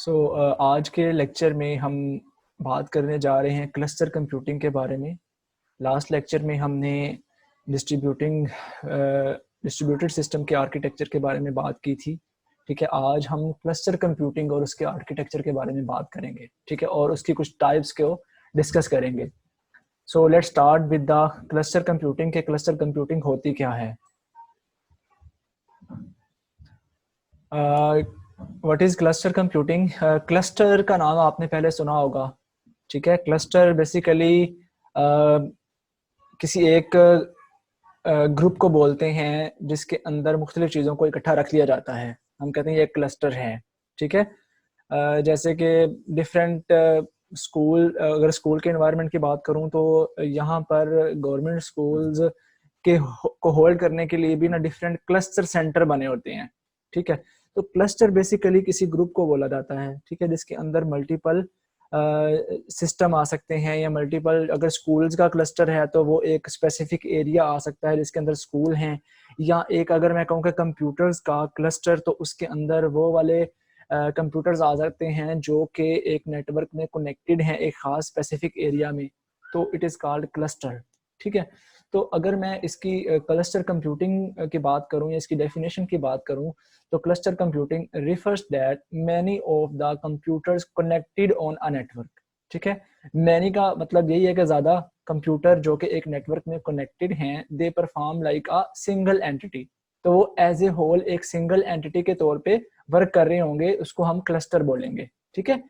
आज के लेक्चर में हम बात करने जा रहे हैं क्लस्टर कंप्यूटिंग के बारे में। लास्ट लेक्चर में हमने डिस्ट्रीब्यूटेड सिस्टम के आर्किटेक्चर के बारे में बात की थी। ठीक है, आज हम क्लस्टर कंप्यूटिंग और उसके आर्किटेक्चर के बारे में बात करेंगे। ठीक है, और उसकी कुछ टाइप्स को डिस्कस करेंगे। So let's start with the cluster computing के क्लस्टर कंप्यूटिंग होती क्या है। What is cluster computing? Cluster का नाम आपने पहले सुना होगा। ठीक है, क्लस्टर बेसिकली किसी एक ग्रुप को बोलते हैं जिसके अंदर मुख्तलिफ चीज़ों को इकट्ठा रख लिया जाता है। हम कहते हैं ये क्लस्टर है। ठीक है, जैसे कि डिफरेंट स्कूल, अगर स्कूल के एनवायरनमेंट की बात करूं तो यहाँ पर गवर्नमेंट स्कूल्स को होल्ड करने के लिए भी ना डिफरेंट क्लस्टर सेंटर बने होते हैं। ठीक है, तो क्लस्टर बेसिकली किसी ग्रुप को बोला जाता है। ठीक है, जिसके अंदर मल्टीपल सिस्टम आ सकते हैं या मल्टीपल, अगर स्कूल्स का क्लस्टर है तो वो एक स्पेसिफिक एरिया आ सकता है जिसके अंदर स्कूल हैं, या एक अगर मैं कहूँ कि कंप्यूटर्स का क्लस्टर तो उसके अंदर वो वाले कंप्यूटर्स आ सकते हैं जो कि एक नेटवर्क में कनेक्टेड हैं एक खास स्पेसिफिक एरिया में, तो इट इज़ कॉल्ड क्लस्टर। ठीक है, तो अगर मैं इसकी क्लस्टर कंप्यूटिंग की बात करूं या इसकी डेफिनेशन की बात करूं तो cluster computing refers that many of the computers connected on a network. ठीक है, मैनी का मतलब यही है कि ज़्यादा कंप्यूटर जो कि एक नेटवर्क में कनेक्टेड हैं, they perform like a single entity. तो वो एज ए होल एक सिंगल एंटिटी के तौर पे वर्क कर रहे होंगे, उसको हम क्लस्टर बोलेंगे। ठीक है,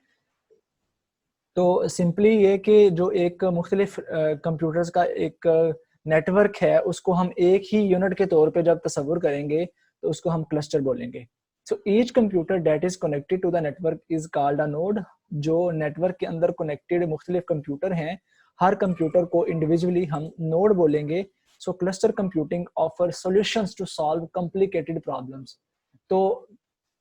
तो सिंपली ये कि जो एक मुख्तलिफ कंप्यूटर्स का एक नेटवर्क है उसको हम एक ही यूनिट के तौर पे जब तस्वुर करेंगे तो उसको हम क्लस्टर बोलेंगे। So each computer that is connected to the network is called a node. जो नेटवर्क के अंदर कनेक्टेड मुख्तलिफ कंप्यूटर हैं, हर कंप्यूटर को इंडिविजुअली हम नोड बोलेंगे। So cluster computing offer solutions to solve complicated problems. तो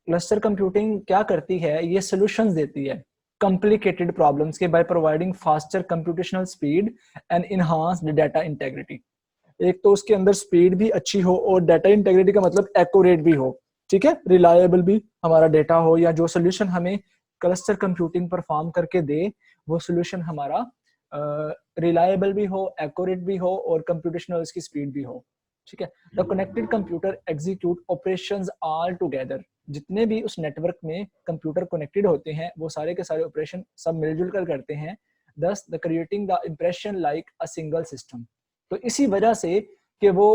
क्लस्टर कंप्यूटिंग क्या करती है, ये सॉल्यूशंस देती है कॉम्प्लिकेटेड प्रॉब्लम्स के by providing faster computational speed and enhanced data integrity. एक तो उसके अंदर स्पीड भी अच्छी हो और डाटा इंटेग्रिटी का मतलब एक्यूरेट भी हो। ठीक है, रिलायबल भी हमारा डेटा हो, या जो सोल्यूशन हमें क्लस्टर कंप्यूटिंग परफॉर्म करके दे वो सोल्यूशन हमारा रिलायबल भी हो, एक्यूरेट भी हो और कंप्यूटेशनल उसकी स्पीड भी हो। ठीक है, the connected computer execute operations all together. जितने भी उस नेटवर्क में कंप्यूटर कनेक्टेड होते हैं वो सारे के सारे ऑपरेशन सब मिलजुल कर करते हैं, दस the creating the impression like a single system. तो इसी वजह से कि वो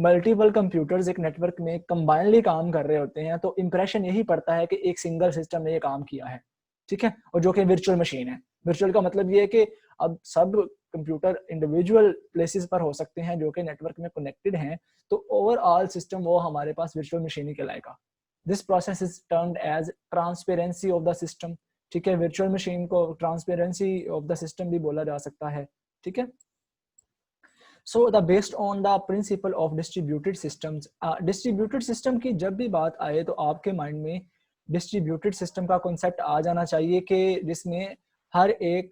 मल्टीपल कंप्यूटर्स एक नेटवर्क में कंबाइनली काम कर रहे होते हैं तो इंप्रेशन यही पड़ता है कि एक सिंगल सिस्टम ने ये काम किया है। ठीक है, और जो कि वर्चुअल मशीन है। वर्चुअल का मतलब ये है कि अब सब कंप्यूटर इंडिविजुअल प्लेसेस पर हो सकते हैं जो कि नेटवर्क में कनेक्टेड हैं, तो ओवरऑल सिस्टम वो हमारे पास वर्चुअल मशीन ही कहलाएगा। This process is termed as transparency of the system. ठीक है, वर्चुअल मशीन को ट्रांसपेरेंसी ऑफ द सिस्टम भी बोला जा सकता है। ठीक है, so the based on the principle of distributed systems. Distributed system की जब भी बात आए तो आपके माइंड में डिस्ट्रीब्यूटेड सिस्टम का कॉन्सेप्ट आ जाना चाहिए कि जिसमें हर एक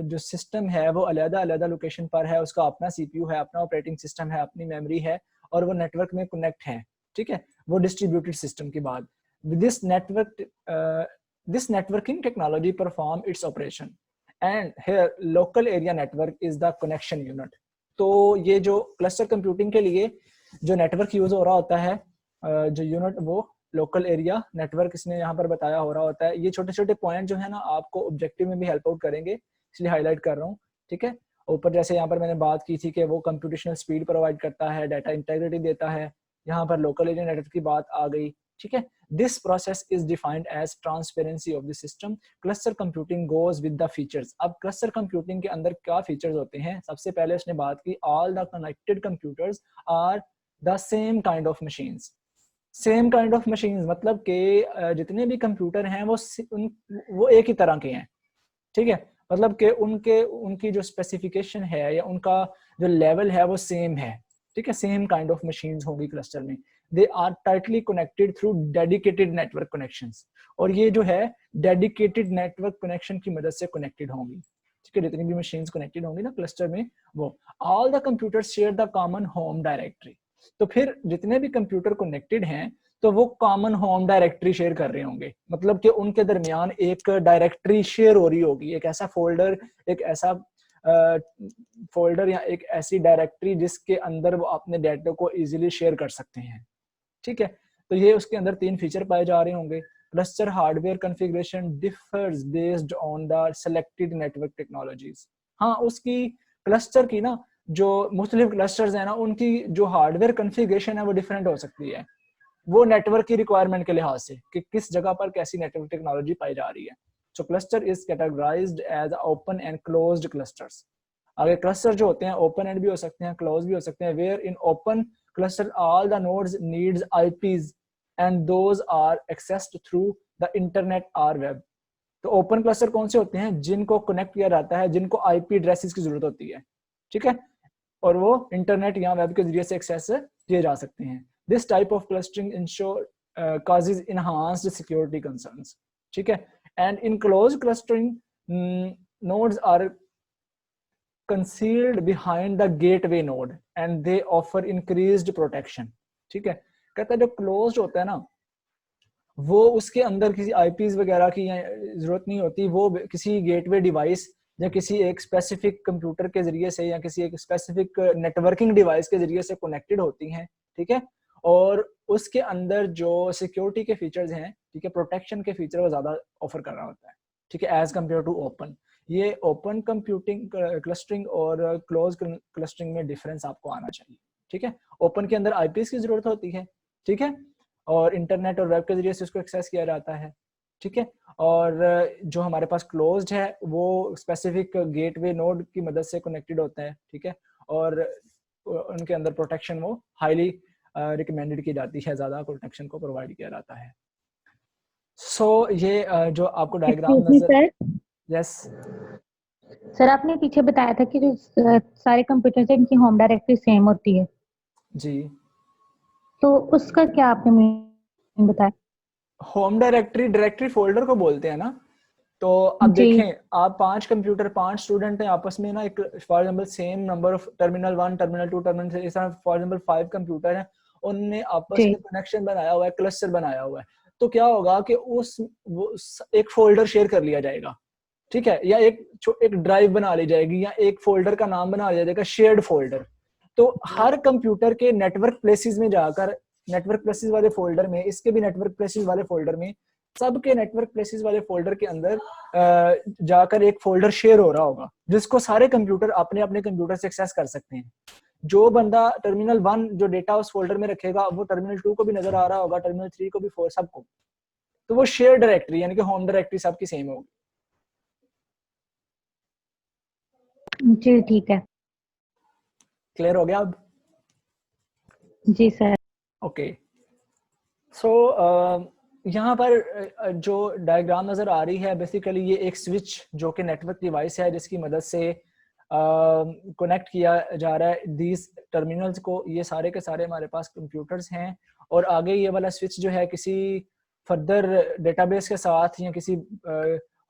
जो सिस्टम है वो अलग अलग लोकेशन पर है, उसका अपना सीपीयू है, अपना ऑपरेटिंग सिस्टम है, अपनी मेमोरी है और वो नेटवर्क में कनेक्ट है। ठीक है, वो डिस्ट्रीब्यूटेड सिस्टम की बात। This network this networking technology perform its operation and here local area network is the connection unit. तो ये जो क्लस्टर कंप्यूटिंग के लिए जो नेटवर्क यूज हो रहा होता है, जो यूनिट, वो लोकल एरिया नेटवर्क इसमें यहाँ पर बताया हो रहा होता है। ये छोटे छोटे पॉइंट जो है ना आपको ऑब्जेक्टिव में भी हेल्प आउट करेंगे, इसलिए हाईलाइट कर रहा हूँ। ठीक है, ऊपर जैसे यहाँ पर मैंने बात की थी कि वो कंप्यूटेशनल स्पीड प्रोवाइड करता है, डाटा इंटेग्रिटी देता है, यहाँ पर लोकल एरिया नेटवर्क की बात आ गई। ठीक है, this process is defined as transparency of the system. Cluster computing goes with the features. अब क्लस्टर कंप्यूटिंग के अंदर क्या फीचर्स होते हैं? सबसे पहले उसने बात की all the connected computers are the same kind of machines. Same kind of machines मतलब कि जितने भी कंप्यूटर हैं वो एक ही तरह के हैं। ठीक है, मतलब कि उनके उनकी जो स्पेसिफिकेशन है या उनका जो लेवल है वो सेम है। ठीक है, सेम काइंड ऑफ मशीन्स होंगी क्लस्टर में। They are tightly connected through dedicated network connections, और ये जो है डेडिकेटेड नेटवर्क कनेक्शन की मदद से कनेक्टेड होंगी। ठीक है, जितनी भी मशीन्स कनेक्टेड होंगी ना क्लस्टर में, वो all the computers share the common home directory. तो फिर जितने भी कंप्यूटर कनेक्टेड हैं तो वो कॉमन होम डायरेक्टरी शेयर कर रहे होंगे, मतलब कि उनके दरमियान एक डायरेक्टरी शेयर हो रही होगी, एक ऐसा फोल्डर, एक ऐसा फोल्डर या एक ऐसी डायरेक्टरी जिसके अंदर वो अपने डाटा को इजीली शेयर कर सकते हैं। ठीक है, तो ये उसके अंदर 3 फीचर पाए जा रहे होंगे। Cluster hardware configuration differs based on the selected network technologies. हाँ, उसकी क्लस्टर की ना जो मुख्तलिफ क्लस्टर्स हैं ना, उनकी जो हार्डवेयर कॉन्फ़िगरेशन है वो डिफरेंट हो सकती है, वो नेटवर्क की रिक्वायरमेंट के लिहाज से कि किस जगह पर कैसी नेटवर्क टेक्नोलॉजी पाई जा रही है। So cluster is categorised as open and closed clusters. आगे क्लस्टर जो होते हैं ओपन एंड भी हो सकते हैं, क्लोज भी हो सकते हैं। Where in open cluster all the nodes needs IPs and those are accessed through the internet or web। तो ओपन क्लस्टर कौन से होते हैं? जिनको कनेक्ट किया जाता है, जिनको आईपी एड्रेसेस की जरूरत होती है, ठीक है, और वो इंटरनेट या वेब के जरिए से एक्सेस किए जा सकते हैं। This type of clustering ensure causes enhanced security concerns, ठीक है। And in close clustering nodes are concealed behind the gateway node and they offer increased protection, ठीक है। कहता है जो क्लोज्ड होता है ना, वो उसके अंदर किसी आईपीज वगैरह की जरूरत नहीं होती, वो किसी गेटवे डिवाइस या किसी एक स्पेसिफिक कंप्यूटर के जरिए से या किसी एक स्पेसिफिक नेटवर्किंग डिवाइस के जरिए से कनेक्टेड होती हैं, ठीक है। और उसके अंदर जो सिक्योरिटी के फीचर्स हैं, ठीक है, प्रोटेक्शन के फीचर वो ज्यादा ऑफर कर रहा होता है, ठीक है, एज कम्पेयर टू ओपन। ये ओपन कंप्यूटिंग क्लस्टरिंग और क्लोज क्लस्टरिंग में डिफरेंस आपको आना चाहिए, ठीक है। ओपन के अंदर आईपीएस की जरूरत होती है, ठीक है, और इंटरनेट और वेब के जरिए से उसको एक्सेस किया जाता है, ठीक है। और जो हमारे पास क्लोज्ड है वो स्पेसिफिक गेटवे नोड की मदद से कनेक्टेड होता है, ठीक है, और उनके अंदर प्रोटेक्शन वो हाईली रिकमेंडेड की जाती है, ज्यादा प्रोटेक्शन को प्रोवाइड किया जाता है। सो ये जो आपको डायग्राम नजर, यस सर आपने पीछे बताया था कि जो सारे कंप्यूटर हैं इनकी होम डायरेक्टरी सेम होती है, जी। तो उसका क्या आपने मीनिंग बताया? होम डायरेक्टरी डायरेक्टरी फोल्डर को बोलते हैं ना। तो अब देखें, आप 5 कंप्यूटर, 5 स्टूडेंट हैं आपस में ना, एक for example same number of terminal 1 terminal 2 terminal 3, इस तरह फॉर एग्जांपल 5 कंप्यूटर हैं, उनने आपस में कनेक्शन बनाया हुआ है, क्लस्टर बनाया हुआ है। तो क्या होगा कि वो एक फोल्डर शेयर कर लिया जाएगा, ठीक है, या एक ड्राइव बना ली जाएगी, या एक फोल्डर का नाम बना लिया जाएगा शेयर्ड फोल्डर। तो हर कंप्यूटर के नेटवर्क प्लेसेस में जाकर, नेटवर्क प्लेसेस वाले फोल्डर में, इसके भी नेटवर्क प्लेसेस वाले फोल्डर में, सबके नेटवर्क प्लेसेस वाले फोल्डर के अंदर जाकर एक फोल्डर शेयर हो रहा होगा, जिसको सारे कंप्यूटर अपने अपने कंप्यूटर से एक्सेस कर सकते हैं। जो बंदा टर्मिनल 1 जो डेटा उस फोल्डर में रखेगा, वो टर्मिनल 2 को भी नजर आ रहा होगा, टर्मिनल 3 को भी, 4 सबको। तो वो शेयर डायरेक्टरी यानी कि होम डायरेक्टरी सबकी सेम होगी। जी ठीक है, क्लियर हो गया अब? जी सर। ओके, सो यहाँ पर जो डायग्राम नजर आ रही है, बेसिकली ये एक स्विच जो कि नेटवर्क डिवाइस है, जिसकी मदद से कनेक्ट किया जा रहा है दीज टर्मिनल्स को। ये सारे के सारे हमारे पास कंप्यूटर्स हैं, और आगे ये वाला स्विच जो है किसी फर्दर डेटाबेस के साथ या किसी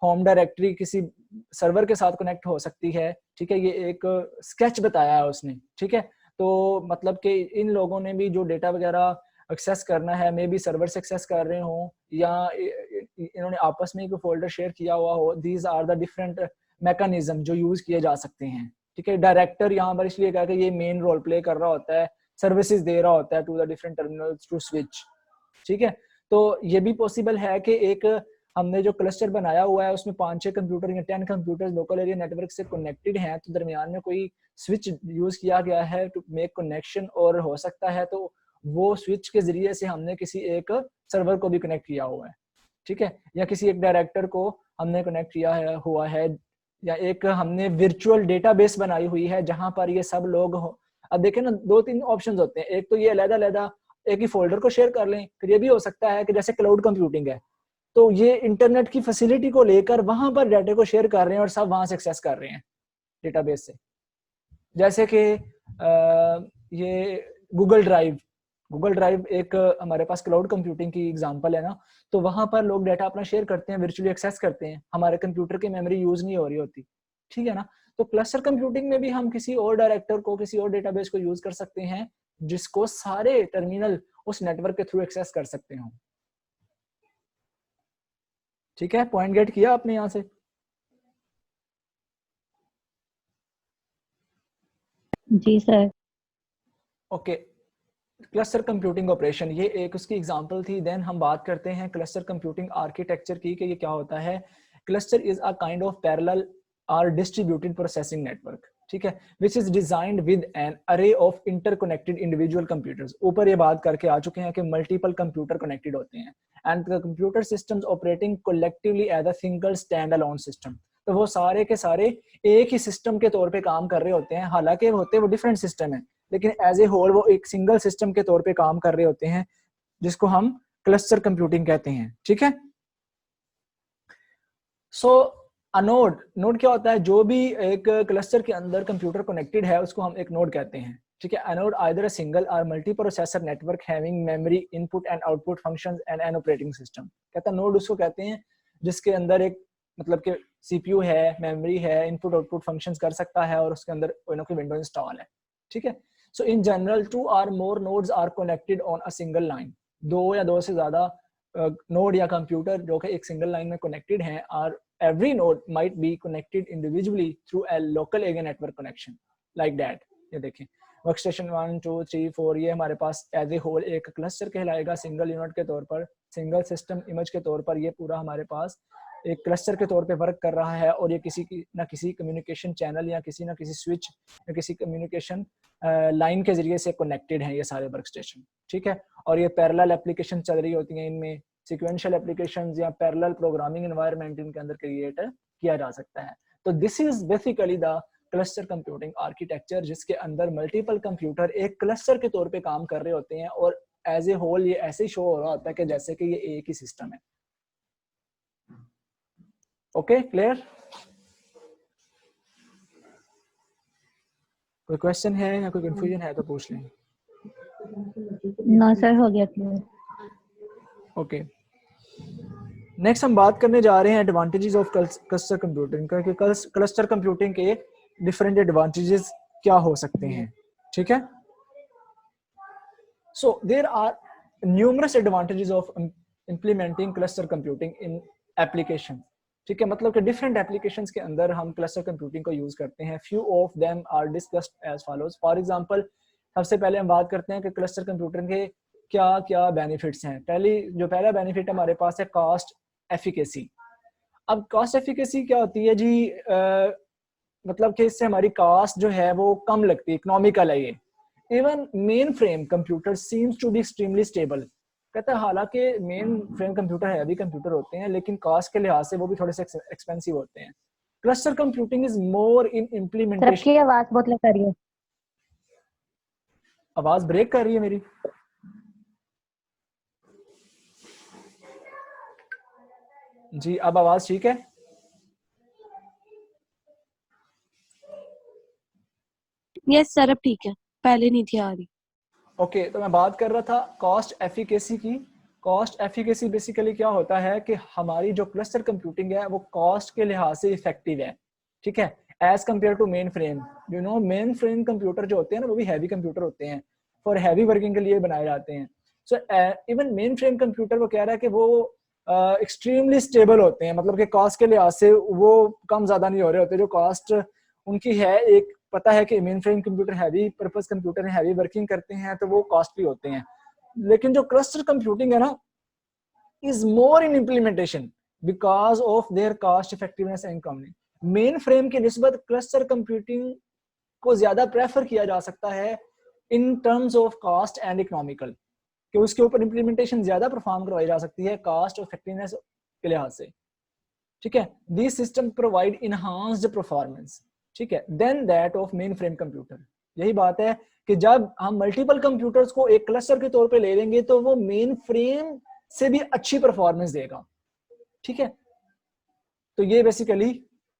होम डायरेक्टरी किसी सर्वर के साथ कनेक्ट हो सकती है, ठीक है। ये एक स्केच बताया है उसने, ठीक है। तो मतलब कि इन लोगों ने भी जो डेटा वगैरह एक्सेस करना है, मे बी सर्वर से एक्सेस कर रहे हो, या इन्होंने आपस में एक फोल्डर शेयर किया हुआ हो। These are the different mechanism जो यूज किए जा सकते हैं, ठीक है। डायरेक्टर यहाँ पर इसलिए कहा कि ये मेन रोल प्ले कर रहा होता है, सर्विसेज दे रहा होता है to the different terminals to switch, ठीक है। तो ये भी पॉसिबल है कि एक हमने जो क्लस्टर बनाया हुआ है उसमें 5-6 कंप्यूटर या 10 कंप्यूटर लोकल एरिया नेटवर्क से कनेक्टेड हैं, तो दरमियान में कोई स्विच यूज किया गया है टू मेक कनेक्शन, और हो सकता है तो वो स्विच के जरिए से हमने किसी एक सर्वर को भी कनेक्ट किया हुआ है, ठीक है, या किसी एक डायरेक्टर को हमने कनेक्ट किया हुआ है, या एक हमने वर्चुअल डेटाबेस बनाई हुई है जहां पर ये सब लोग हो। अब देखें ना, 2-3 ऑप्शंस होते हैं। एक तो ये अलग-अलग एक ही फोल्डर को शेयर कर लें, फिर ये भी हो सकता है कि जैसे क्लाउड कंप्यूटिंग है, तो ये इंटरनेट की फैसिलिटी को लेकर वहां पर डाटा को शेयर कर रहे हैं और सब वहां से एक्सेस कर रहे हैं डेटाबेस से। जैसे कि ये गूगल ड्राइव एक हमारे पास क्लाउड कंप्यूटिंग की एग्जांपल है ना। तो वहां पर लोग डाटा अपना शेयर करते हैं, वर्चुअली एक्सेस करते हैं, हमारे कंप्यूटर की मेमोरी यूज नहीं हो रही होती, ठीक है ना। तो क्लस्टर कंप्यूटिंग में भी हम किसी और डायरेक्टर को, किसी और डेटाबेस को यूज कर सकते हैं, जिसको सारे टर्मिनल उस नेटवर्क के थ्रू एक्सेस कर सकते हो। ठीक है, पॉइंट गेट किया आपने यहां से? जी sir. Okay, cluster computing operation ये एक उसकी एग्जांपल थी। देन हम बात करते हैं क्लस्टर कंप्यूटिंग आर्किटेक्चर की कि ये क्या होता है। Cluster is a kind of parallel और डिस्ट्रीब्यूटेड प्रोसेसिंग नेटवर्क, ठीक है, which is designed with an array of interconnected individual computers. ऊपर ये बात करके आ चुके हैं कि मल्टीपल कंप्यूटर कनेक्टेड होते हैं and the computer systems operating collectively as a single stand alone system. तो वो सारे के सारे एक ही सिस्टम के तौर पे काम कर रहे होते हैं, हालांकि होते वो डिफरेंट सिस्टम है, लेकिन एज ए होल वो एक सिंगल सिस्टम के तौर पे काम कर रहे होते हैं, जिसको हम क्लस्टर कंप्यूटिंग कहते हैं। ठीक है, सो नोड, नोड क्या होता है? जो भी एक क्लस्टर के अंदर कंप्यूटर कनेक्टेड है उसको हम एक नोड कहते हैं। ठीक है, नोड आइदर अ सिंगल और multi processor network having memory, input and output functions and an operating system. कहता है नोड उसको कहते हैं जिसके अंदर एक मतलब कि सीपीयू है, मेमोरी है, इनपुट आउटपुट फंक्शंस कर सकता है और उसके अंदर कोई ना कोई विंडो इंस्टॉल है। ठीक है, सो in general 2 or more nodes are connected on a single line। दो या दो से ज्यादा नोड या कंप्यूटर जो कि एक सिंगल लाइन में कनेक्टेड हैं, और every node might be connected individually through a local area network connection like that। ये देखें, वर्कस्टेशन 1 2 3 4 ये हमारे पास एज ए होल एक क्लस्टर कहलाएगा, सिंगल यूनिट के तौर पर, सिंगल सिस्टम इमेज के तौर पर ये पूरा हमारे पास एक क्लस्टर के तौर पे वर्क कर रहा है, और ये किसी की ना किसी कम्युनिकेशन चैनल या किसी ना किसी स्विच या किसी कम्युनिकेशन लाइन के जरिए से कनेक्टेड है ये सारे वर्कस्टेशन। ठीक है, और ये पैरेलल एप्लीकेशन चल रही होती हैं इनमें, सीक्वेंशियल एप्लीकेशंस या पैरेलल प्रोग्रामिंग एनवायरनमेंट इनके अंदर क्रिएट किया जा सकता है। तो this is basically the cluster computing architecture, जिसके अंदर मल्टीपल कंप्यूटर एक क्लस्टर के तौर पे काम कर रहे होते हैं, और एज ए होल ये ऐसे शो हो रहा होता है कि जैसे कि ये एक ही सिस्टम है। Okay, clear? कोई क्वेश्चन है या कोई कंफ्यूजन है तो पूछ लें। ना सर, हो गया क्लियर। ओके, नेक्स्ट हम बात करने जा रहे हैं एडवांटेजेस ऑफ क्लस्टर कंप्यूटिंग का, कि क्लस्टर कंप्यूटिंग के डिफरेंट एडवांटेजेस क्या हो सकते हैं। ठीक है, so there are numerous advantages of implementing cluster computing in application. ठीक है, मतलब कि डिफरेंट एप्लीकेशंस के अंदर हम क्लस्टर कंप्यूटिंग को यूज करते हैं। Few of them are discussed as follows. For example, सबसे पहले हम बात करते हैं कि क्लस्टर कंप्यूटिंग के क्या क्या बेनिफिट्स हैं। पहला बेनिफिट हमारे पास है कॉस्ट एफिकेसी। अब कॉस्ट एफिकेसी क्या होती है जी? मतलब कि इससे हमारी कॉस्ट जो है वो कम लगती है, इकोनॉमिकल है ये। Even mainframe computer seems to be extremely stable. कहता है हालांकि mainframe computer heavy computer होते हैं, लेकिन कॉस्ट के लिहाज से वो भी थोड़े से एक्सपेंसिव होते हैं। Cluster computing is more in sir implementation. आपकी आवाज बहुत लग रही है। आवाज ब्रेक कर रही है मेरी? जी, अब आवाज ठीक है? यस सर, अब ठीक है, पहले नहीं थी आ रही। ओके, तो मैं बात कर रहा था कॉस्ट एफिकेसी की। कॉस्ट एफिकेसी बेसिकली क्या होता है कि हमारी जो क्लस्टर कंप्यूटिंग है वो कॉस्ट के लिहाज से इफेक्टिव है। ठीक है, as compare to mainframe. You know, mainframe computer जो होते हैं ना वो भी हैवी कंप्यूटर होते हैं, फॉर हैवी वर्किंग के लिए बनाए जाते हैं। So even mainframe computer वो कह रहा है कि वो एक्सट्रीमली स्टेबल होते हैं, मतलब कि कॉस्ट के लिहाज से वो कम ज्यादा नहीं हो रहे होते। जो कॉस्ट उनकी है, एक पता है कि main frame computer heavy purpose computer है, हैवी वर्किंग करते हैं, तो वो कॉस्टली होते हैं। लेकिन जो क्लस्टर कंप्यूटिंग है ना, is more in implementation because of their cost effectiveness and economy. Main frame की निस्बत क्लस्टर कंप्यूटिंग को ज्यादा प्रेफर किया जा सकता है इन terms of cost and economical, कि उसके ऊपर इम्प्लीमेंटेशन ज्यादा परफॉर्म करवाई जा सकती है कॉस्ट और इफेक्टिवनेस के लिहाज से। ठीक है, this system provide enhanced performance, ठीक है, then that of mainframe computer. यही बात है कि जब हम मल्टीपल कंप्यूटर्स को एक क्लस्टर के तौर पे ले लेंगे तो वो मेन फ्रेम से भी अच्छी परफॉर्मेंस देगा। ठीक है, तो ये बेसिकली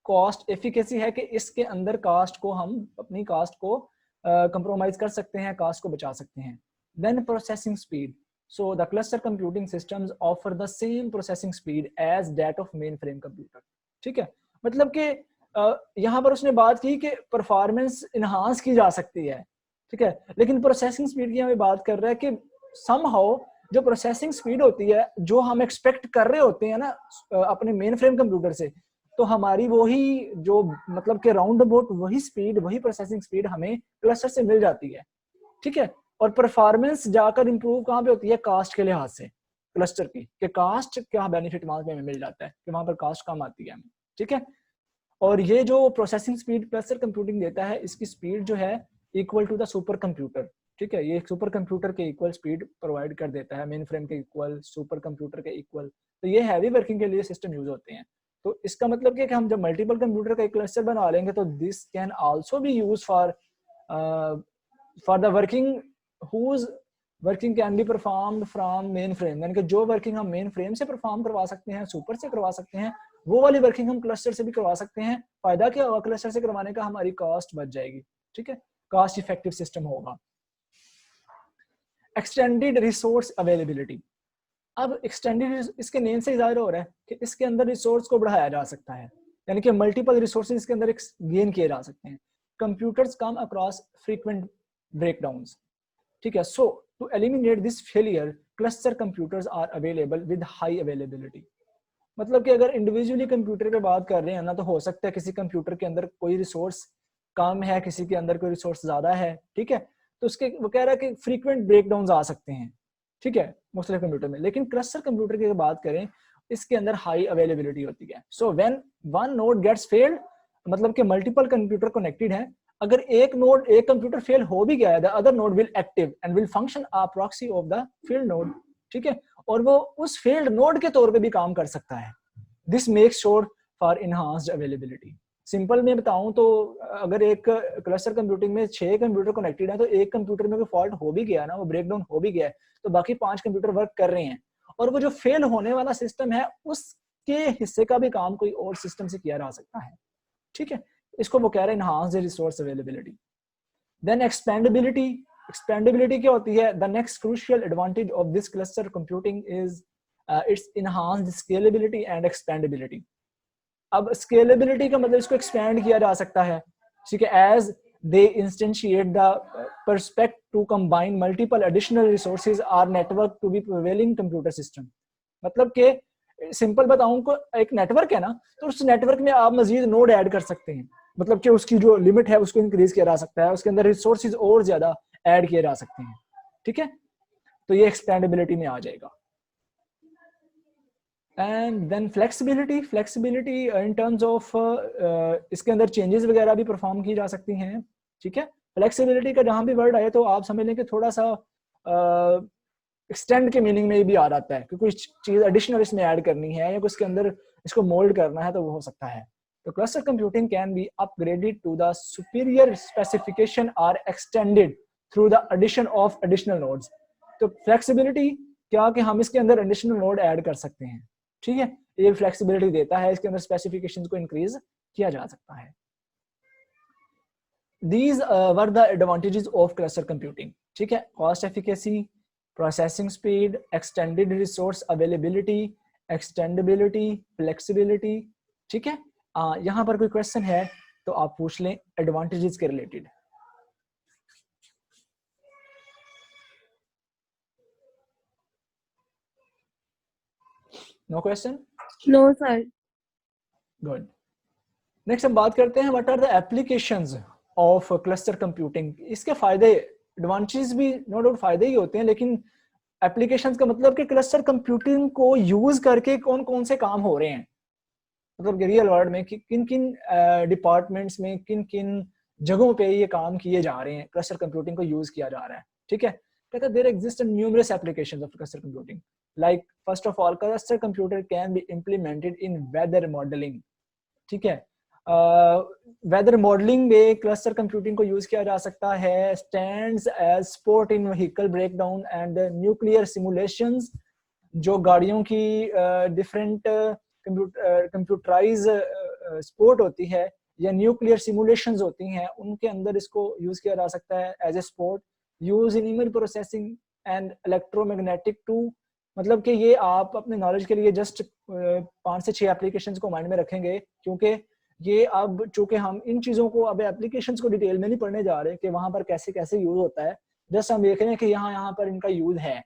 कॉस्ट एफिकेसी है कि इसके अंदर कॉस्ट को हम अपनी कॉस्ट को कंप्रोमाइज कर सकते हैं, कॉस्ट को बचा सकते हैं। Then processing speed. So the cluster computing systems offer the same processing speed as that of mainframe computer। ठीक है, मतलब कि यहाँ पर उसने बात की कि परफॉर्मेंस इनहांस की जा सकती है। ठीक है, लेकिन प्रोसेसिंग स्पीड की हमें बात कर रहा है कि समहाउ जो प्रोसेसिंग स्पीड होती है जो हम एक्सपेक्ट कर रहे होते हैं ना अपने मेन फ्रेम कंप्यूटर से, तो हमारी वही जो मतलब कि राउंड अबाउट वही स्पीड, वही प्रोसेसिंग स्पीड हमें क्लस्टर से मिल जाती है, ठीक है। और परफॉर्मेंस जाकर इंप्रूव कहाँ पे होती है, कास्ट के लिहाज से क्लस्टर की, कि कास्ट क्या बेनिफिट वहां पे हमें मिल जाता है कि वहां पर कास्ट कम आती है हमें, ठीक है। और ये जो प्रोसेसिंग स्पीड क्लस्टर कंप्यूटिंग देता है, इसकी स्पीड जो है equal to the supercomputer, ठीक है। ये एक सुपर कंप्यूटर के इक्वल स्पीड प्रोवाइड कर देता है, मेन फ्रेम के इक्वल, सुपर कंप्यूटर के इक्वल। तो ये हैवी वर्किंग के लिए सिस्टम यूज होते हैं। तो इसका मतलब कि हम जब मल्टीपल कंप्यूटर का एक क्लस्टर बना लेंगे तो this can also be use for the working whose working can be performed from mainframe, यानी कि जो वर्किंग हम मेन फ्रेम से परफॉर्म करवा सकते हैं, सुपर से करवा सकते हैं, वो वाली वर्किंग हम क्लस्टर से भी करवा सकते हैं। फायदा क्या होगा क्लस्टर से करवाने का, हमारी कॉस्ट बच जाएगी, ठीक है, कॉस्ट इफेक्टिव सिस्टम होगा। Extended resource availability. अब एक्सटेंडेड इसके नेम से जाहिर हो रहा है कि इसके अंदर रिसोर्स को बढ़ाया जा सकता है, यानी कि मल्टीपल रिसोर्सेज इसके अंदर गेन किए जा सकते हैं। Computers come across frequent breakdowns, ठीक है। So to eliminate this failure cluster computers are available with high availability. मतलब कि अगर इंडिविजुअली कंप्यूटर पे बात कर रहे हैं ना, तो हो सकता है किसी कंप्यूटर के अंदर कोई रिसोर्स कम है, किसी के अंदर कोई रिसोर्स ज्यादा है, ठीक है। तो उसके वो कह रहा है कि फ्रीक्वेंट ब्रेकडाउन आ सकते हैं, ठीक है, मुख्तलिफ कंप्यूटर में। लेकिन क्लस्टर कंप्यूटर की बात करें, इसके अंदर हाई अवेलेबिलिटी होती है। So when one node gets failed, मतलब कि मल्टीपल कंप्यूटर कनेक्टेड है, अगर एक नोड, एक कंप्यूटर फेल हो भी गया है, the other node will active and will function a proxy of the failed node, ठीक है। और वो उस फेल्ड नोड के तौर पे भी काम कर सकता है। This makes sure for enhanced availability. Simple में बताऊं तो अगर एक क्लस्टर कंप्यूटिंग में 6 कंप्यूटर कनेक्टेड है, तो एक कंप्यूटर में कोई फॉल्ट हो भी गया ना, वो ब्रेकडाउन हो भी गया है, तो बाकी 5 कंप्यूटर वर्क कर रहे हैं, और वो जो फेल होने वाला सिस्टम है उसके हिस्से का भी काम कोई और सिस्टम से किया जा सकता है, ठीक है। इसको वो कह रहे हैं enhanced resource availability. Then expandability. Expandability क्या होती है? The next crucial advantage of this cluster computing is its enhanced scalability and expandability. अब स्केलेबिलिटी का मतलब इसको एक्सपेंड किया जा सकता है, ठीक है, as they instantiate the perspect to combine multiple additional resources or network to be prevailing computer system। मतलब कि सिंपल बताऊं को, एक नेटवर्क है ना, तो उस नेटवर्क में आप मजीद नोड ऐड कर सकते हैं, मतलब कि उसकी जो लिमिट है उसको इंक्रीज किया जा सकता है, उसके अंदर रिसोर्सेज और ज्यादा ऐड किए जा सकते हैं, ठीक है। तो ये एक्सपेंडेबिलिटी में आ जाएगा। And then flexibility. Flexibility in terms of इसके अंदर चेंजेस वगैरह भी परफॉर्म की जा सकती हैं, ठीक है। फ्लेक्सिबिलिटी का जहां भी वर्ड आए तो आप समझ लें कि थोड़ा सा एक्सटेंड के मीनिंग में भी आ जाता है कि कुछ चीज एडिशनल इसमें ऐड करनी है या कुछ के अंदर इसको मोल्ड करना है, तो वो हो सकता है। तो cluster computing can be upgraded to the superior specification or extended through the addition of additional nodes. तो फ्लेक्सिबिलिटी क्या कि हम इसके अंदर एडिशनल नोड ऐड कर सकते हैं, ठीक है, ये फ्लेक्सिबिलिटी देता है, इसके अंदर स्पेसिफिकेशंस को इंक्रीज किया जा सकता है। These were the advantages of cluster computing, ठीक है। cost efficacy, processing speed, extended resource availability, extendability, flexibility, ठीक है। यहाँ पर कोई क्वेश्चन है तो आप पूछ लें एडवांटेजेस के related. No question? No sir. Good. Next हम बात करते हैं what are the applications of cluster computing. इसके फायदे, एडवांटेजेस भी नो डाउट फायदे ही होते हैं, लेकिन एप्लीकेशंस का मतलब कि क्लस्टर कंप्यूटिंग को यूज करके कौन कौन से काम हो रहे हैं, मतलब रियल वर्ल्ड में किन किन डिपार्टमेंट्स में किन किन जगहों पे ये काम किए जा रहे हैं, क्लस्टर कंप्यूटिंग को यूज किया जा रहा है, ठीक है। कहता है there exist numerous applications of cluster computing, like first of all cluster computer can be implemented in weather modelling, ठीक है। वेदर मॉडलिंग में क्लस्टर कंप्यूटिंग को यूज किया जा सकता है। Stands as support in vehicle breakdown and nuclear simulations, जो गाड़ियों की डिफरेंट कंप्यूटराइज सपोर्ट होती है या न्यूक्लियर सिमुलेशंस होती हैं, उनके अंदर इसको यूज किया जा सकता है as a support. Use in image processing and electromagnetic too, मतलब कि ये आप अपने नॉलेज के लिए जस्ट 5 से 6 एप्लीकेशंस को माइंड में रखेंगे, क्योंकि ये अब चूंकि हम इन चीज़ों को अब एप्लीकेशंस को डिटेल में नहीं पढ़ने जा रहे कि वहाँ पर कैसे कैसे यूज होता है, जस्ट हम देख रहे हैं कि यहाँ पर इनका यूज है,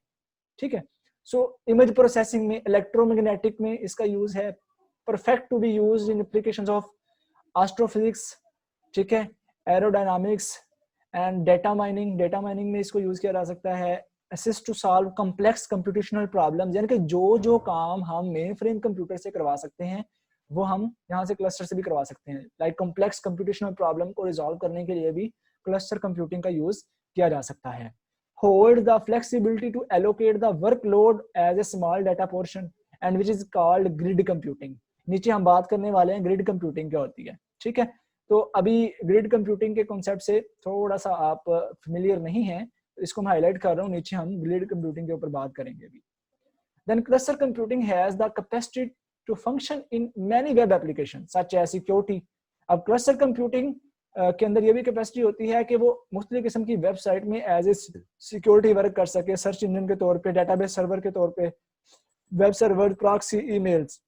ठीक है। सो इमेज प्रोसेसिंग में, इलेक्ट्रोमैग्नेटिक में इसका यूज है, perfect to be used in applications of astrophysics, ठीक है, aerodynamics and data mining. Data mining में इसको यूज किया जा सकता है। Assist to solve complex computational problems, यानी कि जो काम हम मेन फ्रेम कंप्यूटर से करवा सकते हैं वो हम यहाँ से क्लस्टर से भी करवा सकते हैं। लाइक कॉम्प्लेक्स कंप्यूटेशनल प्रॉब्लम को रिजॉल्व करने के लिए भी क्लस्टर कंप्यूटिंग का यूज किया जा सकता है। Hold the flexibility to allocate the workload as a small data portion and which is called grid computing. नीचे हम बात करने वाले हैं ग्रिड कंप्यूटिंग क्या होती है, ठीक है। तो अभी ग्रिड कंप्यूटिंग के कॉन्सेप्ट से थोड़ा सा आप फेमिलियर नहीं है, इसको मैं हाईलाइट कर रहा हूँ, नीचे हम ग्रिड कंप्यूटिंग के ऊपर बात करेंगे अभी। Then cluster computing has the capacity to function in many web application such as security. अब क्लस्टर कंप्यूटिंग के अंदर ये भी कैपेसिटी होती है कि वो मुख्तलिफ किस्म की वेबसाइट में एज ए सिक्योरिटी वर्क कर सके, सर्च इंजन के तौर पे, डेटाबेस सर्वर के तौर पे, वेब सर्वर, प्रॉक्सी, ईमेल्स,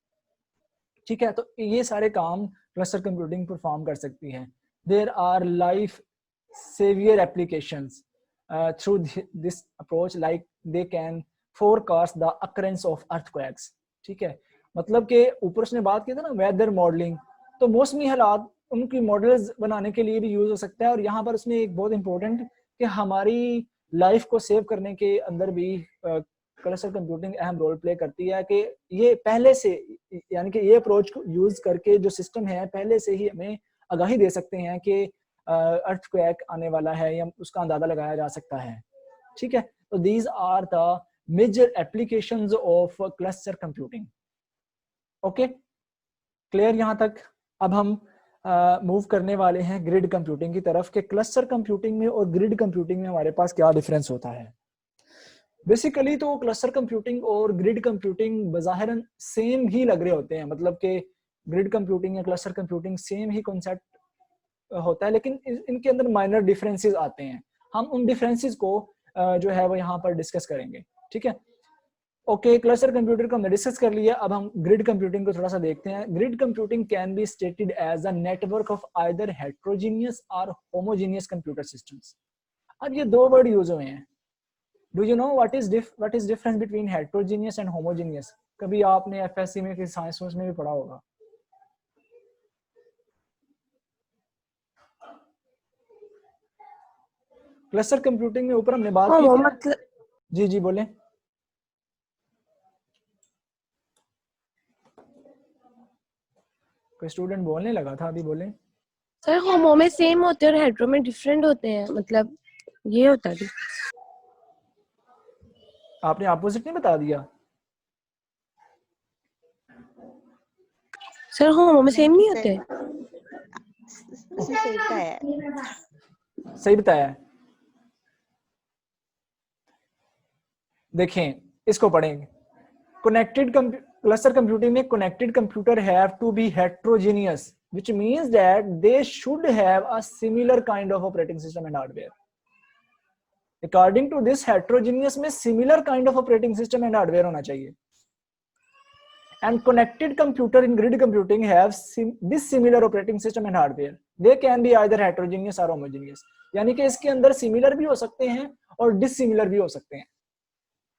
ठीक है। तो ये सारे काम क्लस्टर कंप्यूटिंग परफॉर्म कर सकती है। There are life saver applications through this approach, like they can forecast the occurrence of earthquakes, ठीक है। मतलब कि ऊपर उसने बात की था ना वेदर मॉडलिंग, तो मौसमी हालात उनकी मॉडल्स बनाने के लिए भी यूज हो सकता है। और यहाँ पर उसने एक बहुत इंपॉर्टेंट कि हमारी लाइफ को सेव करने के अंदर भी क्लस्टर कंप्यूटिंग अहम रोल प्ले करती है कि ये पहले से, यानी कि ये अप्रोच को यूज करके जो सिस्टम है पहले से ही हमें आगाही दे सकते हैं कि अर्थक्वेक आने वाला है या उसका अंदाजा लगाया जा सकता है, ठीक है। तो these are the major applications of cluster computing. Okay, clear यहाँ तक। अब हम मूव करने वाले हैं ग्रिड कंप्यूटिंग की तरफ कि क्लस्टर कंप्यूटिंग में और ग्रिड कंप्यूटिंग में हमारे पास क्या डिफरेंस होता है। बेसिकली तो क्लस्टर कंप्यूटिंग और ग्रिड कंप्यूटिंग बज़ाहिरन सेम ही लग रहे होते हैं, मतलब कि ग्रिड कंप्यूटिंग या क्लस्टर कंप्यूटिंग सेम ही कॉन्सेप्ट होता है, लेकिन इनके अंदर माइनर डिफरेंसेस आते हैं। हम उन डिफरेंसेस को जो है वो यहाँ पर डिस्कस करेंगे, ठीक है। ओके, क्लस्टर कंप्यूटर को हमने डिस्कस कर लिया। अब हम ग्रिड कंप्यूटिंग को थोड़ा सा देखते हैं। Grid computing can be stated as a network of either heterogeneous और होमोजीनियस कंप्यूटर सिस्टम्स। अब ये दो वर्ड यूज हुए हैं। Do you know what is difference between heterogeneous and homogeneous? कभी आपने एफएससी में कि साइंस में भी पढ़ा होगा। क्लस्टर कंप्यूटिंग में ऊपर हमने बात की थी। मतलब जी जी बोले। कोई स्टूडेंट बोलने लगा था अभी, बोले। सर होमो में सेम होते हैं और हेट्रो में डिफरेंट होते हैं, मतलब ये होता है। आपने अपोजिट नहीं बता दिया? सर होमो में सेम नहीं होते। सही बताया है। सही बताया है। देखें, इसको पढ़ेंगे। कनेक्टेड क्लस्टर कंप्यूटिंग में connected computer have to be heterogeneous, which means that they should have a similar kind of operating system and hardware. According to this heterogeneous में similar kind of operating system and hardware होना चाहिए. And connected computer in grid computing have dissimilar operating system and hardware. They can be either heterogeneous or homogeneous. यानी कि इसके अंदर similar भी हो सकते हैं और डिसिमिलर भी हो सकते हैं।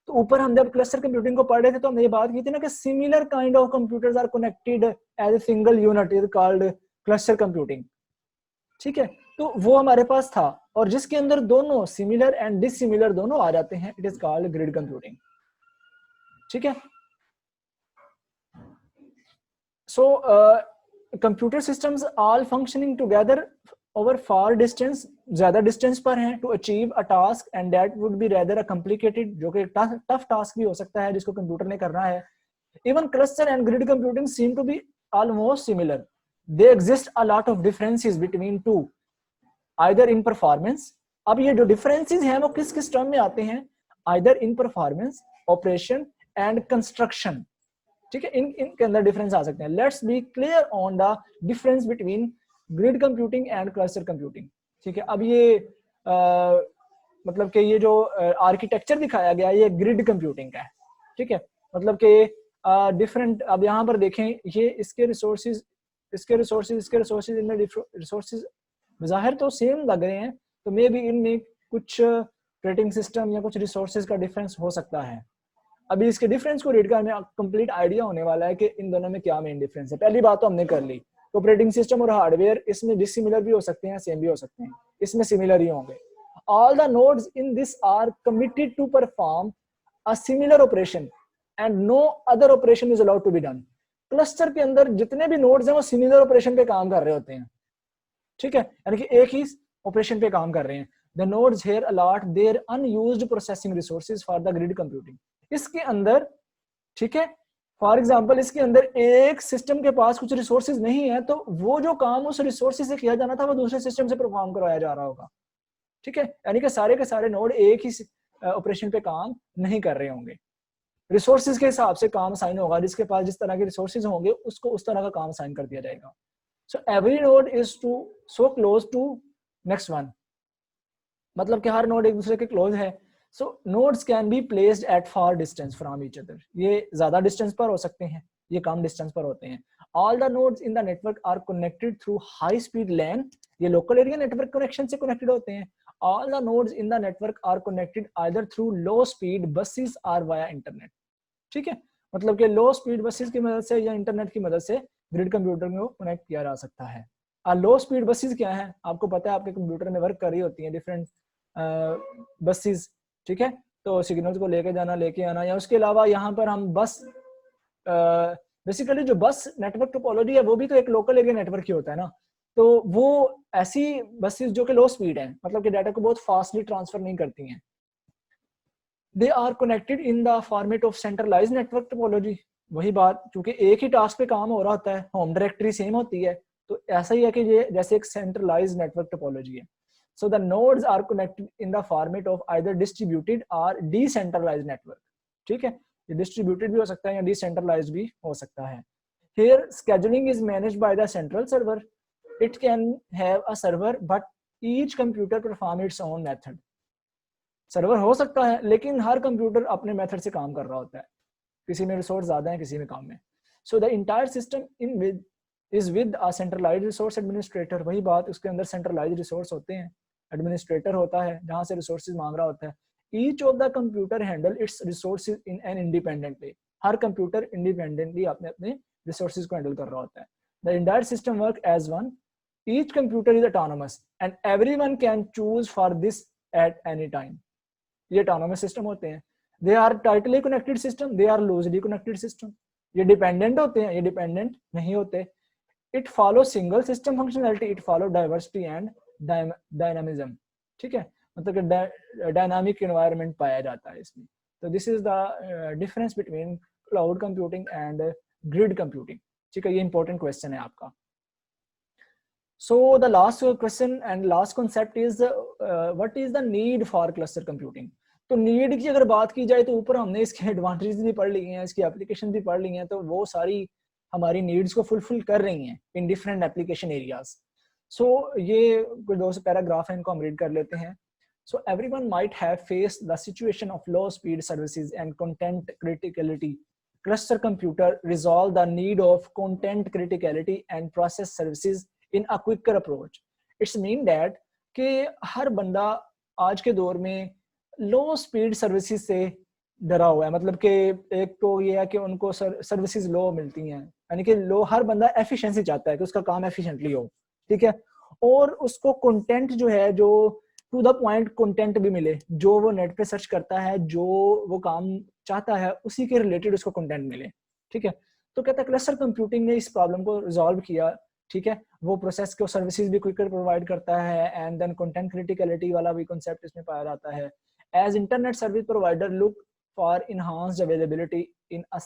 तो ऊपर हम जब क्लस्टर कंप्यूटिंग को पढ़ रहे थे तो हमने ये बात की थी ना कि similar kind of computers are connected as a single unit is called cluster computing, ठीक है। तो वो हमारे पास था, और जिसके अंदर दोनों सिमिलर एंड डिसिमिलर दोनों आ जाते हैं, it is called grid computing, ठीक है। So computer systems all functioning together over far distance, ज्यादा डिस्टेंस पर हैं, to achieve a task and that would be rather a complicated, जो कि टफ टास्क भी हो सकता है जिसको कंप्यूटर ने करना है। Even cluster and grid computing seem to be almost similar, they exist a lot of differences between two, either in performance. अब ये जो डिफरेंसेस हैं वो किस किस टर्म में आते हैं? Either in performance, operation and construction, ठीक है। इनके अंदर डिफरेंस आ सकते हैं। Let's be clear on the difference between grid computing and cluster computing, ठीक है। अब ये मतलब कि ये जो आर्किटेक्चर दिखाया गया ये ग्रिड कंप्यूटिंग का है, ठीक है। मतलब कि डिफरेंट, अब यहाँ पर देखें, ये इसके रिसोर्सेज, इसके रिसोर्सेज, इनमें रिसोर्सेज ज़ाहिर तो सेम लग रहे हैं, तो मे बी इनमें कुछ ऑपरेटिंग सिस्टम या कुछ रिसोर्सेज का डिफरेंस हो सकता है। अभी इसके डिफरेंस को रीड करने कंप्लीट आइडिया होने वाला है कि इन दोनों में क्या मेन डिफरेंस है। पहली बात तो हमने कर ली, ऑपरेटिंग सिस्टम और हार्डवेयर इसमें डिसिमिलर भी हो सकते हैं, सेम भी हो सकते हैं, इसमें सिमिलर ही होंगे। All the nodes in this are committed to perform a similar operation and no other operation is allowed to be done. Cluster के अंदर जितने भी नोड्स हैं वो सिमिलर ऑपरेशन पे काम कर रहे होते हैं, ठीक है, यानी कि एक ही ऑपरेशन पे काम कर रहे हैं। The nodes here allot their unused processing resources for the grid computing. इसके अंदर, ठीक है, फॉर एग्जांपल इसके अंदर एक सिस्टम के पास कुछ रिसोर्सेज नहीं है, तो वो जो काम उस रिसोर्सेज से किया जाना था वो दूसरे सिस्टम से परफॉर्म करवाया जा रहा होगा, ठीक है, यानी कि सारे के सारे नोड एक ही ऑपरेशन पे काम नहीं कर रहे होंगे। रिसोर्सेज के हिसाब से काम असाइन होगा, जिसके पास जिस तरह के रिसोर्सेज होंगे उसको उस तरह का काम असाइन कर दिया जाएगा। So every node is to so close to next one, मतलब कि हर नोड एक दूसरे के क्लोज है। So nodes can be placed at far distance from each other, ये ज्यादा डिस्टेंस पर हो सकते हैं, ये कम डिस्टेंस पर होते हैं। All the nodes in the network are connected through high speed LAN, ये लोकल एरिया नेटवर्क कनेक्शन से कनेक्टेड होते हैं। All the nodes in the network are connected either through low speed buses or via internet, ठीक है, मतलब कि लो speed buses की मदद से या इंटरनेट की मदद से ग्रिड कंप्यूटर को कनेक्ट किया जा सकता है। लो स्पीड बसेस क्या है, आपको पता है, आपके कंप्यूटर में वर्क कर रही होती हैं डिफरेंट बसेस, ठीक है, तो सिग्नल्स को लेके जाना, लेके आना, या उसके अलावा यहाँ पर हम बस बेसिकली जो बस नेटवर्क टोपोलॉजी है वो भी तो एक लोकल एरिया नेटवर्क ही होता है ना, तो वो ऐसी बसेस जो कि लो स्पीड है, मतलब कि डाटा को बहुत फास्टली ट्रांसफर नहीं करती हैं। They are connected in the format of centralised network topology, वही बात, क्योंकि एक ही टास्क पे काम हो रहा होता है, होम डायरेक्टरी सेम होती है, तो ऐसा ही है कि ये जैसे एक सेंट्रलाइज्ड नेटवर्क टोपोलॉजी है। So the nodes are connected in the format of either distributed और डिसेंट्रलाइज्ड नेटवर्क, ठीक है, ये डिस्ट्रीब्यूटेड भी हो सकता है या डिसेंट्रलाइज्ड भी हो सकता है। Here scheduling is managed by the central server. It can have a server, but each computer perform its own method. Server हो सकता है लेकिन हर कंप्यूटर अपने मेथड से काम कर रहा होता है, किसी में रिसोर्स ज्यादा है, किसी में कम है। So the entire system in with is with a centralised resource administrator, वही बात, उसके अंदर सेंट्रलाइज्ड रिसोर्स होते हैं, एडमिनिस्ट्रेटर होता है जहां से रिसोर्सेज मांग रहा होता है। Each of the computer handle its resources in an independently, हर कंप्यूटर इंडिपेंडेंटली अपने अपने रिसोर्सेज को हैंडल कर रहा होता है। The entire system work as one, each computer is autonomous and everyone can choose for this at any time. ये autonomous system होते हैं। They are tightly connected system, they are loosely connected system. ये dependent होते हैं, ये dependent नहीं होते। It follow single system functionality, it follow diversity and dynamism, ठीक है, मतलब कि डायनामिक एनवायरनमेंट पाया जाता है इसमें। तो this is the difference between cloud computing and grid computing, ठीक है, ये इंपॉर्टेंट क्वेश्चन है आपका। So the last question and last concept is what is the need for cluster computing? तो नीड की अगर बात की जाए तो ऊपर हमने इसके एडवांटेजेस भी पढ़ लिए हैं, इसकी एप्लीकेशन भी पढ़ ली हैं, तो वो सारी हमारी नीड्स को फुलफिल कर रही हैं इन डिफरेंट एप्लीकेशन एरियाज। सो ये कुछ दो पैराग्राफ है, इनको हम रीड कर लेते हैं। So everyone might have faced the situation of low speed services and content criticality. Cluster computer resolve the need of content criticality and process services in a quicker approach. It's mean that कि हर बंदा आज के दौर में लो speed services से डरा हुआ है, मतलब कि एक तो ये है कि उनको सर्विसेज लो मिलती हैं, यानी कि लो, हर बंदा एफिशिएंसी चाहता है कि उसका काम एफिशिएंटली हो, ठीक है, और उसको कंटेंट जो है, जो टू द पॉइंट कंटेंट भी मिले, जो वो नेट पे सर्च करता है, जो वो काम चाहता है उसी के रिलेटेड उसको कंटेंट मिले, ठीक है। तो कहता है क्लस्टर कंप्यूटिंग ने इस प्रॉब्लम को रिजॉल्व किया, ठीक है, वो प्रोसेस को सर्विसेज भी क्विकर प्रोवाइड करता है एंड देन कंटेंट क्रिटिकलिटी वाला भी कांसेप्ट इसमें पाया जाता है। As internet service provider look for enhanced availability in a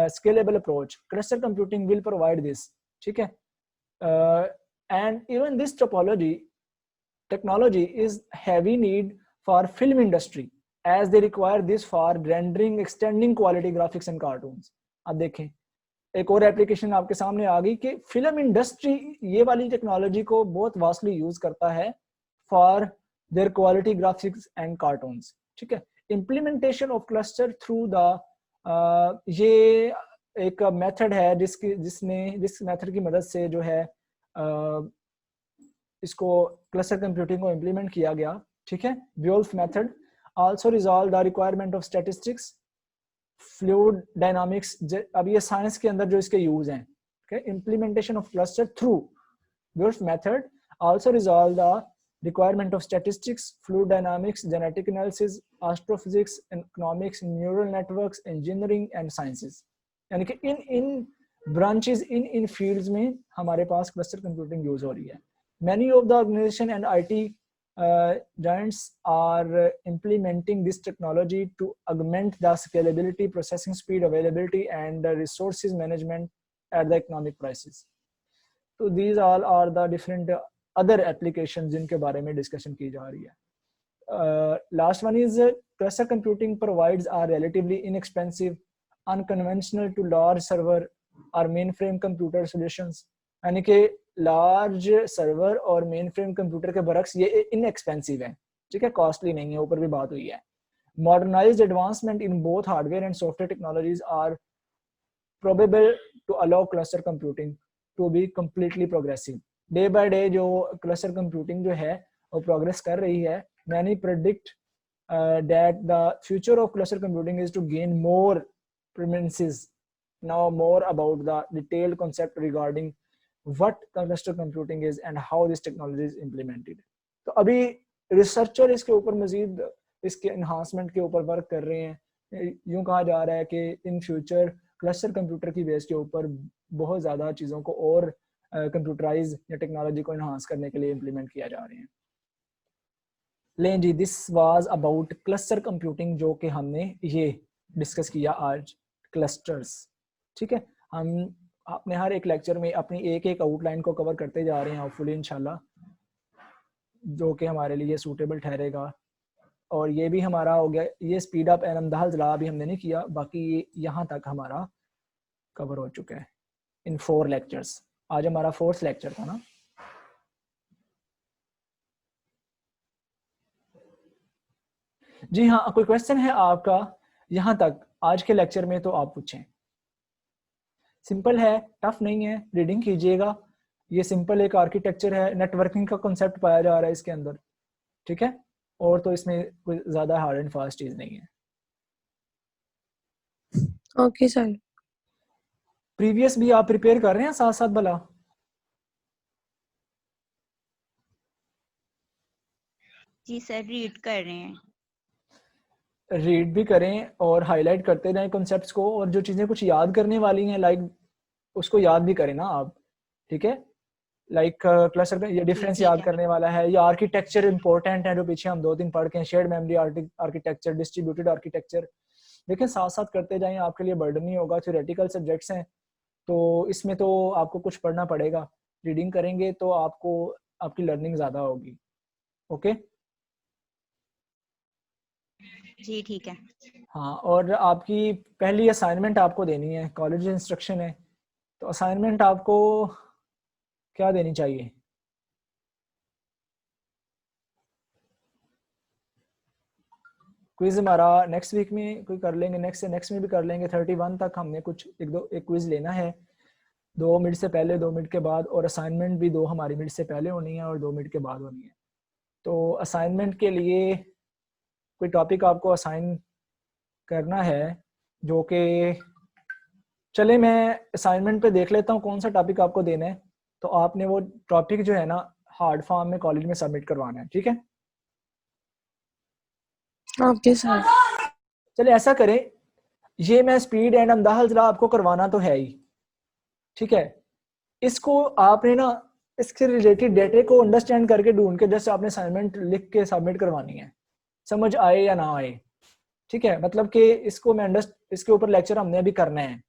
scalable approach, cluster computing will provide this, ठीक है, and even this technology is heavy need for film industry as they require this for rendering extending quality graphics and cartoons। अब देखें एक और application आपके सामने आ गई कि फिल्म इंडस्ट्री ये वाली टेक्नोलॉजी को बहुत वास्टली यूज करता है for their quality graphics and cartoons, ठीक है। Implementation of cluster through the ये एक मेथड है जिस मेथड की मदद से जो है इसको क्लस्टर कंप्यूटिंग को इम्प्लीमेंट किया गया, ठीक है। Wolf method also resolve the requirement of statistics, fluid dynamics। अब ये साइंस के अंदर जो इसके यूज हैं, okay? Implementation of cluster through Wolf method also resolve the requirement of statistics, fluid dynamics, genetic analysis, astrophysics, economics, neural networks, engineering and sciences। यानी कि इन branches in fields में हमारे पास क्लस्टर कंप्यूटिंग यूज हो रही है। Many of the organization and IT giants are implementing this technology to augment the scalability, processing speed, availability, and resources management at the economic prices. So these all are the different other applications जिनके बारे में discussion की जा रही है। Last one is cluster computing provides are relatively inexpensive, unconventional to large server or mainframe computer solutions। यानी कि large server और मेन फ्रेम कंप्यूटर के बरक्स ये इनएक्सपेंसिव है, ठीक है, कॉस्टली नहीं है, ऊपर भी बात हुई है। Modernised advancement in both hardware and software technologies are probable to allow cluster computing to be completely progressive. Day by day जो क्लस्टर कंप्यूटिंग जो है वो प्रोग्रेस कर रही है। Many predict that the future of cluster computing is to gain more premises. Now more about the detailed concept regarding what cluster computing is and how this technology is implemented। तो अभी researcher इसके ऊपर मजीद इसके enhancement के ऊपर work कर रहे हैं। यूं कहा जा रहा है कि इन फ्यूचर क्लस्टर कंप्यूटर की बेस के ऊपर बहुत ज़्यादा चीज़ों को और कंप्यूटराइज या टेक्नोलॉजी को एनहांस करने के लिए इम्प्लीमेंट किया जा रहे हैं। लें जी, this was about cluster computing, जो कि हमने ये डिस्कस किया आज, क्लस्टर्स। ठीक है, हम अपने हर एक लेक्चर में अपनी एक एक आउटलाइन को कवर करते जा रहे हैं होपफुली इंशाल्लाह, जो कि हमारे लिए सूटेबल ठहरेगा। और ये भी हमारा हो गया, ये स्पीड अप एंड अमदाहल ज़ला भी हमने नहीं किया, बाकी यहाँ तक हमारा कवर हो चुका है इन 4 लेक्चर्स। आज हमारा 4th लेक्चर था ना। जी हाँ, कोई क्वेश्चन है आपका यहाँ तक आज के लेक्चर में तो आप पूछें। सिंपल है, टफ नहीं है, रीडिंग कीजिएगा। ये सिंपल एक आर्किटेक्चर है, नेटवर्किंग का कॉन्सेप्ट पाया जा रहा है इसके अंदर, ठीक है, और तो इसमें कोई ज़्यादा हार्ड एंड फास्ट चीज़ नहीं है। Okay sir. प्रीवियस भी आप प्रिपेयर कर रहे हैं साथ साथ भला? जी सर, रीड कर रहे हैं। रीड भी करें और हाईलाइट करते रहें कॉन्सेप्ट्स को, और जो चीज़ें कुछ याद करने वाली हैं लाइक उसको याद भी करें ना आप, ठीक है। लाइक क्लस्टर में ये डिफरेंस याद करने वाला है, या आर्किटेक्चर इंपॉर्टेंट है जो पीछे हम 2-3 पढ़ के हैं, shared memory architecture, distributed architecture. लेकिन साथ साथ करते जाएं, आपके लिए बर्डन नहीं होगा। थ्योरेटिकल सब्जेक्ट्स हैं तो इसमें तो आपको कुछ पढ़ना पड़ेगा, रीडिंग करेंगे तो आपको आपकी लर्निंग ज़्यादा होगी। ओके जी ठीक है। हाँ, और आपकी पहली असाइनमेंट आपको देनी है, कॉलेज इंस्ट्रक्शन है, तो असाइनमेंट आपको क्या देनी चाहिए? क्विज हमारा नेक्स्ट वीक में कोई कर लेंगे, नेक्स्ट से नेक्स्ट में भी कर लेंगे। 31 तक हमने कुछ एक क्विज लेना है, 2 मिनट से पहले 2 मिनट के बाद, और असाइनमेंट भी 2 हमारी मिनट से पहले होनी है और 2 मिनट के बाद होनी है। तो असाइनमेंट के लिए कोई टॉपिक आपको असाइन करना है, जो कि चले मैं असाइनमेंट पे देख लेता हूँ कौन सा टॉपिक आपको देना है। तो आपने वो टॉपिक जो है ना हार्ड फॉर्म में कॉलेज में सबमिट करवाना है, ठीक है। Okay sir. चले ऐसा करें, ये मैं स्पीड एंड अमदाहल ज़रा आपको करवाना तो है ही, ठीक है। इसको आपने ना इसके रिलेटेड डेटे को अंडरस्टैंड करके ढूंढ के जस्ट आपने असाइनमेंट लिख के सबमिट करवानी है, समझ आए या ना आए, ठीक है। मतलब कि इसको मैं इसके ऊपर लेक्चर हमने अभी करना है,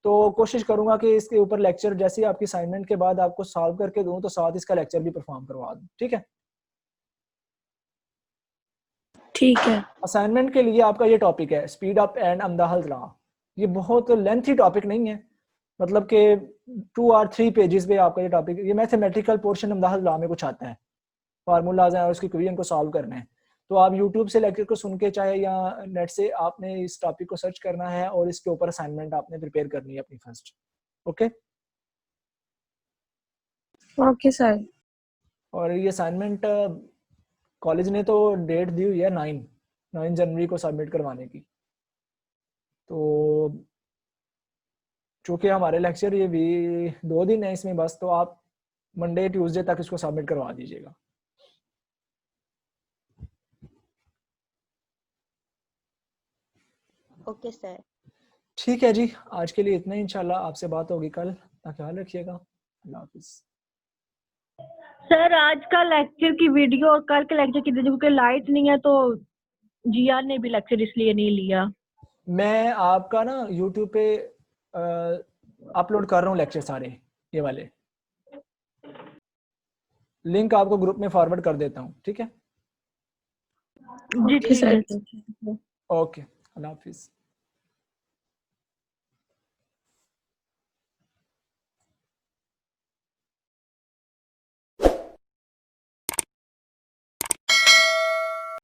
तो कोशिश करूंगा कि इसके ऊपर लेक्चर जैसे ही आपकी असाइनमेंट के बाद आपको सॉल्व करके दूं तो साथ इसका लेक्चर भी परफॉर्म करवा दूं, ठीक है। ठीक है। असाइनमेंट के लिए आपका ये टॉपिक है स्पीड अप एंड अमदाहल ज़ला। ये बहुत लेंथी टॉपिक नहीं है, मतलब कि 2 और 3 पेजेस पे आपका ये टॉपिक, ये मैथमेटिकल पोर्शन अमदाहल ज़ला में कुछ आता है, फार्मूलाज हैं और उसकी क्वेश्चन को सॉल्व करना है। तो आप यूट्यूब से लेक्चर को सुन के चाहे या नेट से आपने इस टॉपिक को सर्च करना है और इसके ऊपर असाइनमेंट आपने प्रिपेयर करनी है अपनी फर्स्ट। Okay okay sir. और ये असाइनमेंट कॉलेज ने तो डेट दी हुई है 9 जनवरी को सबमिट करवाने की। तो चूँकि हमारे लेक्चर ये भी 2 दिन है इसमें बस, तो आप मंडे ट्यूसडे तक इसको सबमिट करवा दीजिएगा। Okay sir. ठीक है जी, आज के लिए इतना ही। इंशाल्लाह आपसे बात होगी कल। अपना ख्याल रखिएगा। अल्लाह हाफिज़। सर आज का लेक्चर की वीडियो और कल के लेक्चर की वीडियो, क्योंकि लाइट नहीं है तो जिया ने भी लेक्चर इसलिए नहीं लिया। मैं आपका ना यूट्यूब पे अपलोड कर रहा हूँ लेक्चर सारे, ये वाले लिंक आपको ग्रुप में फॉरवर्ड कर देता हूँ, ठीक है? जी ओके ठीक है सर। सर। ओके, अल्लाह हाफिज़।